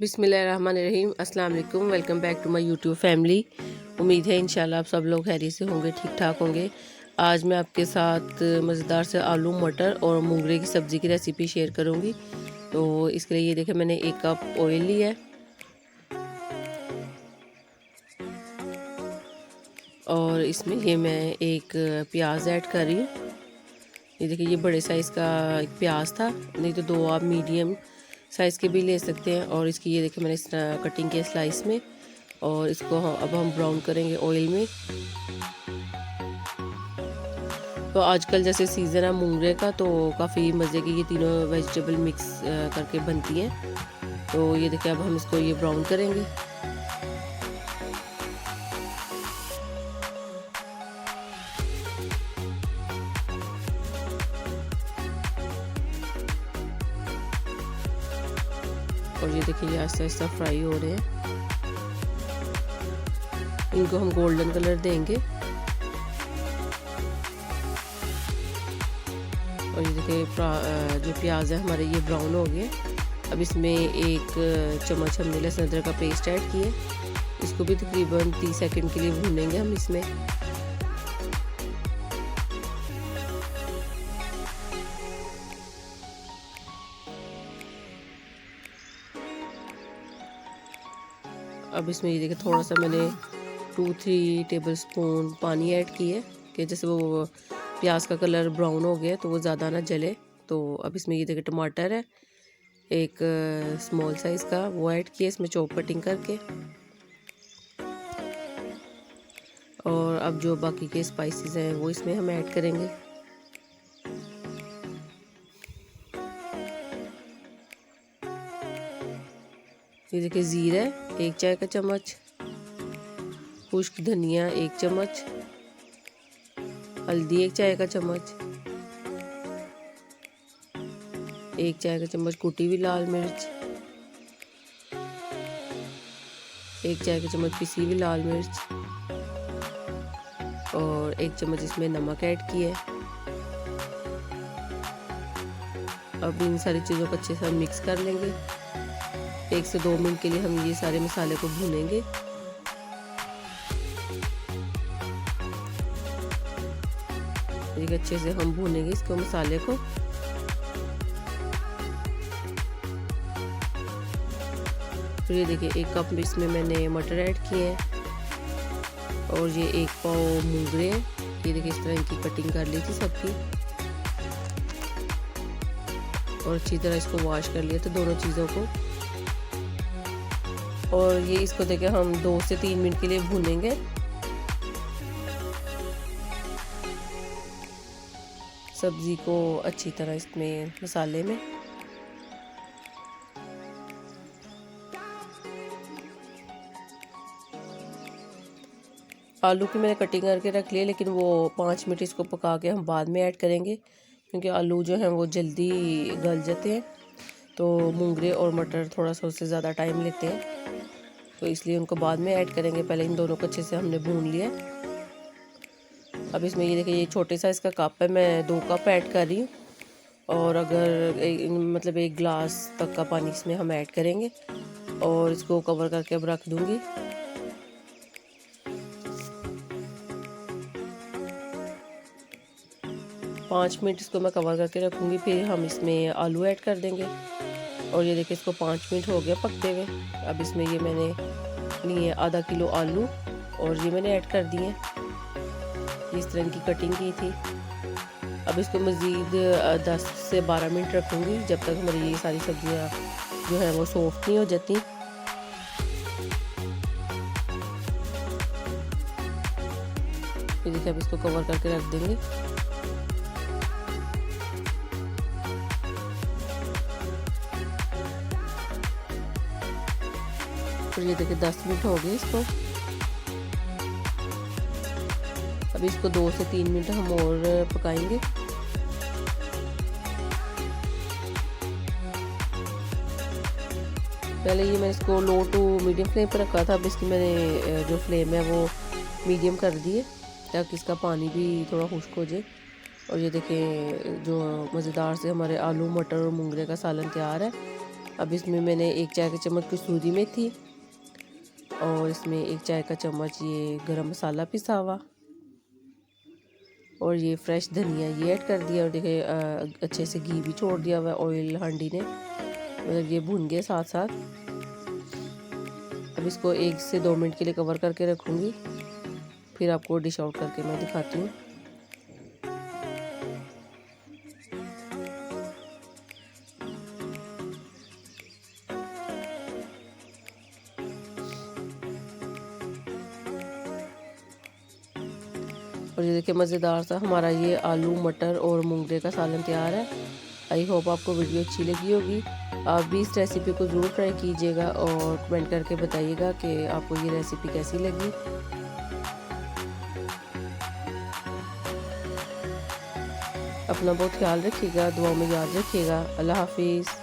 बिस्मिल्लाहिर्रहमानिर्रहीम। अस्सलाम वालेकुम। Welcome back to my YouTube family. उम्मीद है इंशाल्लाह आप सब लोग खैरियत से होंगे, ठीक ठाक होंगे। आज मैं आपके साथ मज़ेदार से आलू मटर और मूंगरे की सब्ज़ी की रेसिपी शेयर करूंगी। तो इसके लिए ये देखें, मैंने 1 कप ऑयल लिया है और इसमें ये मैं एक प्याज ऐड कर रही हूँ। ये देखिए, ये बड़े साइज़ का एक प्याज था, नहीं तो 2 आप मीडियम साइज़ के भी ले सकते हैं। और इसकी ये देखिए मैंने इस तरह कटिंग किया स्लाइस में, और इसको अब हम ब्राउन करेंगे ऑयल में। तो आजकल जैसे सीज़न है मूंगरे का, तो काफ़ी मज़े की ये तीनों वेजिटेबल मिक्स करके बनती हैं। तो ये देखिए, अब हम इसको ये ब्राउन करेंगे। और ये देखिए, ये आहिस्ता आहिस्ता फ्राई हो रहे हैं। इनको हम गोल्डन कलर देंगे। और ये देखिए, जो प्याज है हमारे ये ब्राउन हो गए। अब इसमें 1 चम्मच हमने लहसुन अदरक का पेस्ट ऐड किए। इसको भी तकरीबन 30 सेकंड के लिए भूनेंगे हम इसमें। अब इसमें ये देखिए, थोड़ा सा मैंने 2-3 टेबल स्पून पानी ऐड किए कि जैसे वो प्याज का कलर ब्राउन हो गया तो वो ज़्यादा ना जले। तो अब इसमें ये देखिए, टमाटर है 1 स्मॉल साइज़ का, वो ऐड किए इसमें चॉप कटिंग करके। और अब जो बाकी के स्पाइसेस हैं वो इसमें हम ऐड करेंगे। ये देखिए, ज़ीरा 1 चाय का चम्मच, खुश्क धनिया 1 चम्मच, हल्दी 1 चाय का चम्मच, 1 चाय का चम्मच कुटी हुई लाल मिर्च, 1 चाय का चम्मच पिसी हुई लाल मिर्च, और 1 चम्मच इसमें नमक ऐड किया है। अब इन सारी चीज़ों को अच्छे से मिक्स कर लेंगे। 1 से 2 मिनट के लिए हम ये सारे मसाले को भूनेंगे। एक अच्छे से हम भूनेंगे इसको मसाले को। फिर ये देखिए, 1 कप इसमें मैंने मटर ऐड किए हैं और ये 1 पाव मूंगरे हैं। ये देखिए, इस तरह इनकी कटिंग कर ली थी सबकी, और अच्छी तरह इसको वॉश कर लिया था दोनों चीज़ों को। और ये इसको देखिए, हम 2 से 3 मिनट के लिए भूनेंगे। सब्ज़ी को अच्छी तरह इसमें मसाले में। आलू की मैंने कटिंग करके रख लिया, लेकिन वो 5 मिनट इसको पका के हम बाद में ऐड करेंगे, क्योंकि आलू जो हैं वो जल्दी गल जाते हैं। तो मूंगरे और मटर थोड़ा सा उससे ज़्यादा टाइम लेते हैं, तो इसलिए उनको बाद में ऐड करेंगे। पहले इन दोनों को अच्छे से हमने भून लिया। अब इसमें ये देखिए, ये छोटे साइज़ का कप है, मैं 2 कप ऐड कर रही हूँ। और अगर मतलब 1 गिलास तक का पानी इसमें हम ऐड करेंगे, और इसको कवर करके अब रख दूँगी। पाँच मिनट इसको मैं कवर करके रखूँगी, फिर हम इसमें आलू ऐड कर देंगे। और ये देखिए, इसको 5 मिनट हो गया पकते हुए। अब इसमें ये मैंने लिए आधा किलो आलू, और ये मैंने ऐड कर दिए। इस तरह की कटिंग की थी। अब इसको मज़ीद 10 से 12 मिनट रखूँगी, जब तक हमारी ये सारी सब्जियाँ जो है वो सॉफ्ट नहीं हो जाती। फिर देखिए, अब इसको कवर करके रख देंगे। फिर ये देखिए 10 मिनट हो गए इसको। अब इसको 2 से 3 मिनट हम और पकाएंगे। पहले ये मैंने इसको लो टू मीडियम फ्लेम पर रखा था, अब इसकी मैंने जो फ्लेम है वो मीडियम कर दी है ताकि इसका पानी भी थोड़ा खुश्क हो जाए। और ये देखें जो मज़ेदार से हमारे आलू मटर और मूंगरे का सालन तैयार है। अब इसमें मैंने 1 चाय का चम्मच कसूरी मेथी और इसमें 1 चाय का चम्मच ये गरम मसाला पिसा हुआ और ये फ्रेश धनिया ये ऐड कर दिया। और देखिए अच्छे से घी भी छोड़ दिया हुआ है ऑयल हांडी ने, मतलब ये भून गए साथ साथ। अब इसको 1 से 2 मिनट के लिए कवर करके रखूँगी, फिर आपको डिश आउट करके मैं दिखाती हूँ। और ये देखिए मज़ेदार सा हमारा ये आलू मटर और मूंगरे का सालन तैयार है। आई होप आपको वीडियो अच्छी लगी होगी। आप भी इस रेसिपी को ज़रूर ट्राई कीजिएगा और कमेंट करके बताइएगा कि आपको ये रेसिपी कैसी लगी। अपना बहुत ख्याल रखिएगा, दुआ में याद रखिएगा। अल्लाह हाफिज़।